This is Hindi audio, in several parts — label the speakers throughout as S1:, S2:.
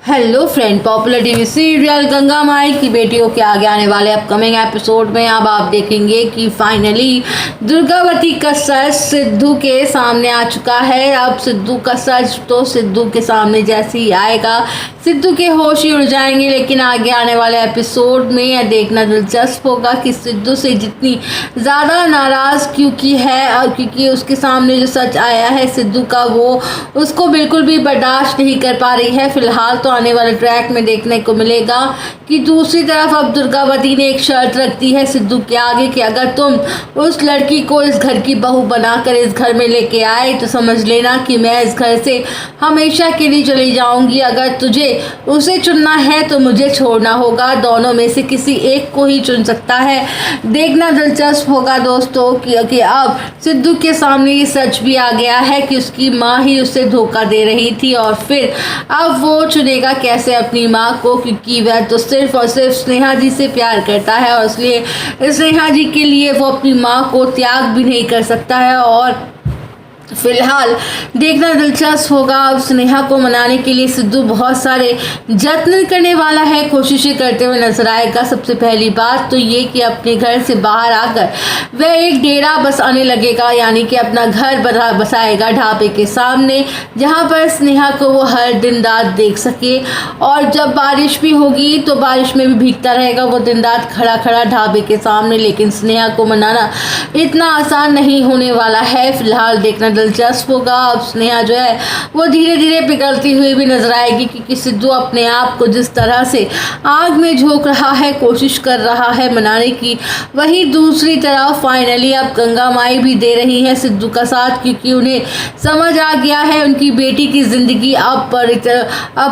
S1: Hello friend, popular TV serial Ganga Mai की बेटियों के आगे आने वाले अपकमिंग एपिसोड में अब आप देखेंगे कि फाइनली दुर्गावती का सच सिद्धू के सामने आ चुका है। अब सिद्धू का सच तो सिद्धू के सामने जैसे ही आएगा सिद्धू के होश ही उड़ जाएंगे। लेकिन आगे आने वाले एपिसोड में यह देखना दिलचस्प होगा कि सिद्धू से जितनी ज़्यादा नाराज़ क्योंकि है और क्योंकि उसके सामने जो सच आया है सिद्धू का वो उसको बिल्कुल भी बर्दाश्त नहीं कर पा रही है। फिलहाल तो आने वाले ट्रैक में देखने को मिलेगा कि दूसरी तरफ अब दुर्गावती ने एक शर्त रख दी है सिद्धू के आगे कि अगर तुम उस लड़की को इस घर की बहू बनाकर इस घर में लेके आए तो समझ लेना कि मैं इस घर से हमेशा के लिए चली जाऊंगी। अगर तुझे उसे चुनना है तो मुझे छोड़ना होगा, दोनों में से किसी एक को ही चुन सकता है। देखना दिलचस्प होगा दोस्तों कि अब सिद्धू के सामने ये सच भी आ गया है कि उसकी माँ ही उसे धोखा दे रही थी और फिर अब वो चुनेगा कैसे अपनी माँ को, क्योंकि वह तो सिर्फ और सिर्फ स्नेहा जी से प्यार करता है और इसलिए स्नेहा जी के लिए वो अपनी माँ को त्याग भी नहीं कर सकता है। और फिलहाल देखना दिलचस्प होगा अब स्नेहा को मनाने के लिए सिद्धू बहुत सारे जत्न करने वाला है, कोशिशें करते हुए नजर आएगा। सबसे पहली बात तो ये कि अपने घर से बाहर आकर वह एक डेरा बसाने लगेगा, यानी कि अपना घर बसाएगा ढाबे के सामने, जहां पर स्नेहा को वो हर दिन रात देख सके। और जब बारिश भी होगी तो बारिश में भी भीगता रहेगा वो दिन रात खड़ा खड़ा ढाबे के सामने। लेकिन स्नेहा को मनाना इतना आसान नहीं होने वाला है। फिलहाल देखना दिलचस्प होगा अब स्नेहा जो है वो धीरे धीरे पिघलती हुई भी नजर आएगी, क्योंकि सिद्धू अपने आप को जिस तरह से आग में झोंक रहा है, कोशिश कर रहा है मनाने की, वही दूसरी तरफ फाइनली अब गंगा माई भी दे रही है सिद्धू का साथ, क्योंकि उन्हें समझ आ गया है उनकी बेटी की जिंदगी अब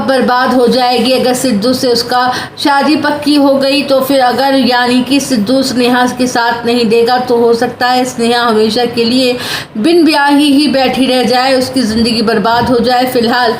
S1: बर्बाद हो जाएगी अगर सिद्धू से उसका शादी पक्की हो गई तो। फिर अगर यानी कि सिद्धू स्नेहा के साथ नहीं देगा तो हो सकता है स्नेहा हमेशा के लिए बिन ब्याही ही बैठी रह जाए, उसकी ज़िंदगी बर्बाद हो जाए। फिलहाल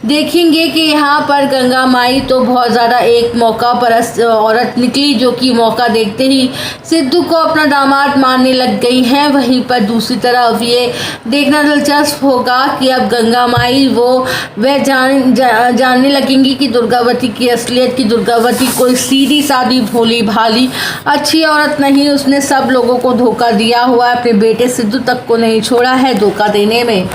S1: देखेंगे कि यहाँ पर गंगा माई तो बहुत ज़्यादा एक मौका परस्त औरत निकली, जो कि मौका देखते ही सिद्धू को अपना दामाद मानने लग गई हैं। वहीं पर दूसरी तरफ ये देखना दिलचस्प होगा कि अब गंगा माई वह जानने लगेंगी कि दुर्गावती की असलियत की दुर्गावती कोई सीधी सादी भोली भाली अच्छी औरत नहीं, उसने सब लोगों को धोखा दिया हुआ है, अपने बेटे सिद्धू तक को नहीं छोड़ा है धोखा देने में।